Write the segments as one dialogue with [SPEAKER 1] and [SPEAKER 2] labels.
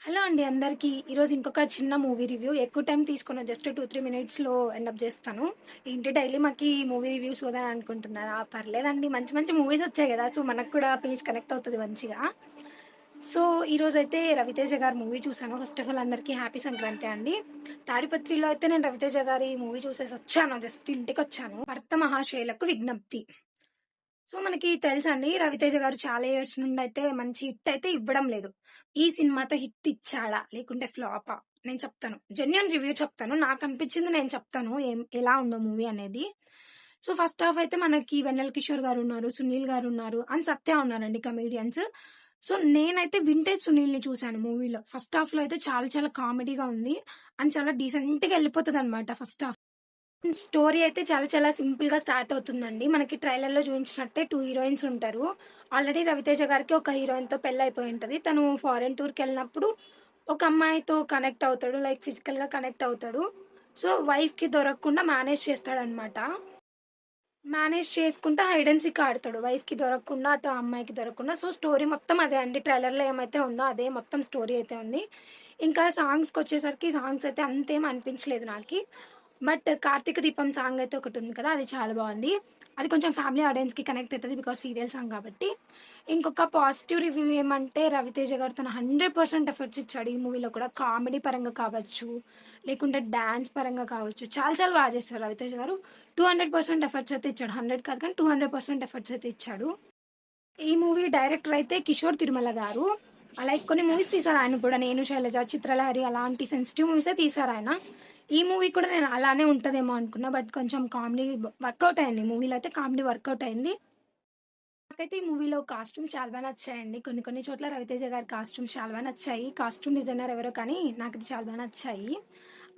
[SPEAKER 1] Hello అండి అందరికీ. ఈరోజు ఇంకొక చిన్న మూవీ రివ్యూ. ఎక్కువ టైం తీసుకున్న జస్ట్ 2-3 మినిట్స్‌లో ఎండప్ చేస్తాను. ఏంటి డైలీ మాకి మూవీ రివ్యూస్ కదా అని అనుకుంటున్నారా? పర్లేదండి, మంచి మంచి మూవీస్ వచ్చాయి కదా! సో, మనకు కూడా పేజ్ కనెక్ట్ అవుతది మంచిగా. సో, ఈరోజైతే రవితేజ గారి మూవీ చూసాను. ఫస్ట్ ఆఫ్ ఆల్ అందరికీ హ్యాపీ సంక్రాంతి అండి. తాడిపత్రిలో అయితే నేను రవితేజ గారి మూవీ చూసేసొచ్చాను. జస్ట్ ఇంటికొచ్చాను. భర్త మహాశయులకు విజ్ఞప్తి. సో, మనకి తెలుసండి రవితేజ గారు చాలా ఇయర్స్ నుండయితే మంచి హిట్ అయితే ఇవ్వడం లేదు. ఈ సినిమాతో హిట్ ఇచ్చాడా? లేకుంటే ఫ్లాపా? నేను చెప్తాను. జెన్యూన్ రివ్యూ చెప్తాను. నాకనిపించింది నేను చెప్తాను. ఎలా ఉందో మూవీ అనేది. సో, ఫస్ట్ హాఫ్ అయితే మనకి వెన్నెల కిషోర్ గారున్నారు, సునీల్ గారున్నారు, అండ్ సత్య ఉన్నారండి కమెడియన్స్. సో, నేనైతే వింటేజ్ సునీల్‌ని చూసాను మూవీలో. ఫస్ట్ హాఫ్‌లో అయితే చాలా చాలా కామెడీగా ఉంది. అండ్ చాలా డీసెంట్‌గా ఎళ్ళిపోతదనమాట ఫస్ట్ హాఫ్. స్టోరీ అయితే చాలా చాలా సింపుల్ గా స్టార్ట్ అవుతుందండి. మనకి ట్రైలర్ లో చూపించినట్టే 2 హీరోయిన్స్ ఉంటారు. ఆల్రెడీ రవితేజ గారికి ఒక హీరోయిన్ తో పెళ్లి అయిపోయి ఉంటది. తను ఫారెన్ టూర్ కి వెళ్ళినప్పుడు ఒక అమ్మాయితో కనెక్ట్ అవుతాడు. లైక్ ఫిజికల్ గా కనెక్ట్ అవుతాడు. సో వైఫ్ కి దొరకకుండా మేనేజ్ చేస్తాడనమాట. మేనేజ్ చేసుకుంటా హైడ్ అండ్ సీక్ ఆడతాడు. వైఫ్ కి దొరకకుండా, అటు అమ్మాయికి దొరకకుండా. సో స్టోరీ మొత్తం అదే అండి. ట్రైలర్ లో ఏమైతే ఉందో అదే మొత్తం స్టోరీ అయితే ఉంది. ఇంకా సాంగ్స్కి వచ్చేసరికి సాంగ్స్ అయితే అంతేం అనిపించలేదు నాకు. బట్ కార్తీక దీపం సాంగ్ అయితే ఒకటి ఉంది కదా, అది చాలా బాగుంది. అది కొంచెం ఫ్యామిలీ ఆడియన్స్కి కనెక్ట్ అవుతుంది బికాస్ సీరియల్ సాంగ్ కాబట్టి. ఇంకొక పాజిటివ్ రివ్యూ ఏమంటే రవితేజ గారు తన 100% ఎఫర్ట్స్ ఇచ్చాడు ఈ మూవీలో కూడా. కామెడీ పరంగా కావచ్చు, లేకుంటే డాన్స్ పరంగా కావచ్చు, చాలా చాలా బాగా చేస్తారు రవితేజ గారు. 200% ఎఫర్ట్స్ అయితే ఇచ్చాడు. 100 కాదు కానీ 200% ఎఫర్ట్స్ అయితే ఇచ్చాడు. ఈ మూవీ డైరెక్టర్ అయితే కిషోర్ తిరుమల గారు. లైక్ కొన్ని మూవీస్ తీశారు ఆయన కూడా. నేను శైలజ, చిత్రలహరి అలాంటి సెన్సిటివ్ మూవీసే తీశారు ఆయన. ఈ మూవీ కూడా నేను అలానే ఉంటుందేమో అనుకున్నా. బట్ కొంచెం కామెడీ వర్కౌట్ అయింది. మూవీలో అయితే కామెడీ వర్కౌట్ అయింది. నాకైతే ఈ మూవీలో కాస్ట్యూమ్ చాలా బాగా నచ్చాయండి. కొన్ని కొన్ని చోట్ల రవితేజ గారి కాస్ట్యూమ్స్ చాలా బాగా నచ్చాయి. కాస్ట్యూమ్ డిజైనర్ ఎవరో కానీ నాకు ఇది చాలా బాగా నచ్చాయి.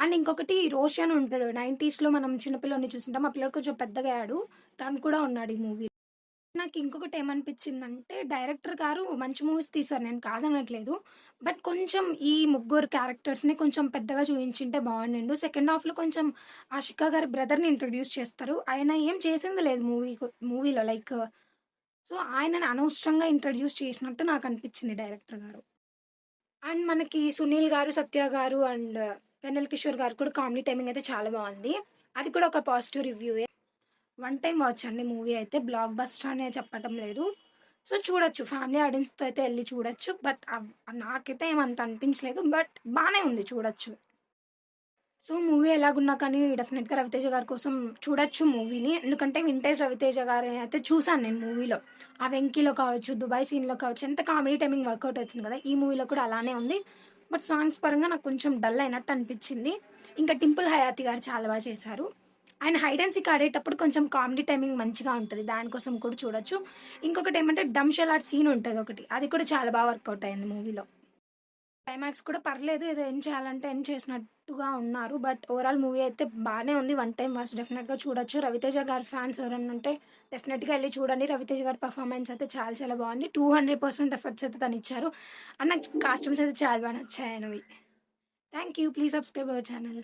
[SPEAKER 1] అండ్ ఇంకొకటి రోషన్ ఉంటాడు. 90s లో మనం చిన్నపిల్లని చూసింటాం. ఆ పిల్లడు కొంచెం పెద్దగా అయ్యాడు. తను కూడా ఉన్నాడు ఈ మూవీ. నాకు ఇంకొకటి ఏమనిపించిందంటే డైరెక్టర్ గారు మంచి మూవీస్ తీశారు, నేను కాదనట్లేదు. బట్ కొంచెం ఈ ముగ్గురు క్యారెక్టర్స్ని కొంచెం పెద్దగా చూపించింటే బాగుండిండు. సెకండ్ హాఫ్లో కొంచెం ఆషికా గారి బ్రదర్ని ఇంట్రొడ్యూస్ చేస్తారు. ఆయన ఏం చేసింది లేదు మూవీలో లైక్. సో ఆయనని అనవసరంగా ఇంట్రడ్యూస్ చేసినట్టు నాకు అనిపించింది డైరెక్టర్ గారు. అండ్ మనకి సునీల్ గారు, సత్య గారు అండ్ వెన్నెల కిషోర్ గారు కూడా కామెడీ టైమింగ్ అయితే చాలా బాగుంది. అది కూడా ఒక positive review. One time watch అండి మూవీ అయితే. బ్లాక్ బస్టర్ అనే చెప్పటం లేదు. సో చూడొచ్చు, ఫ్యామిలీ ఆడియన్స్తో అయితే వెళ్ళి చూడొచ్చు. బట్ నాకైతే ఏమంత అనిపించలేదు. బట్ బాగానే ఉంది, చూడొచ్చు. సో మూవీ ఎలాగున్నా కానీ డెఫినెట్గా రవితేజ గారి కోసం చూడొచ్చు మూవీని. ఎందుకంటే వింటేజ్ రవితేజ గారు అయితే చూసాను నేను మూవీలో. ఆ వెంకీలో కావచ్చు, దుబాయ్ సీన్లో కావచ్చు, ఎంత కామెడీ టైమింగ్ వర్కౌట్ అవుతుంది కదా, ఈ మూవీలో కూడా అలానే ఉంది. బట్ సాంగ్స్ పరంగా నాకు కొంచెం డల్ అయినట్టు అనిపించింది. ఇంకా టింపుల్ హయాతి గారు చాలా బాగా చేశారు. ఆయన హైడ్ అండ్ సీక్ ఆడేటప్పుడు కొంచెం కామెడీ టైమింగ్ మంచిగా ఉంటుంది, దానికోసం కూడా చూడొచ్చు. ఇంకొకటి ఏమంటే డంషలాట్ సీన్ ఉంటుంది ఒకటి, అది కూడా చాలా బాగా వర్కౌట్ అయింది మూవీలో. క్లైమాక్స్ కూడా పర్లేదు, ఏదో ఎండ్ చేయాలంటే ఎండ్ చేసినట్టుగా ఉన్నారు. బట్ ఓవరాల్ మూవీ అయితే బాగానే ఉంది. వన్ టైం వాచ్ డెఫినెట్గా చూడొచ్చు. రవితేజ గారి ఫ్యాన్స్ ఎవరైనా ఉంటే డెఫినెట్గా వెళ్ళి చూడండి. రవితేజ గారి పర్ఫార్మెన్స్ అయితే చాలా చాలా బాగుంది. 200% ఎఫర్ట్స్ అయితే తను ఇచ్చారు. అండ్ నాకు కాస్ట్యూమ్స్ అయితే చాలా బాగా నచ్చాయి ఆయనవి. Thank you. Please subscribe our channel.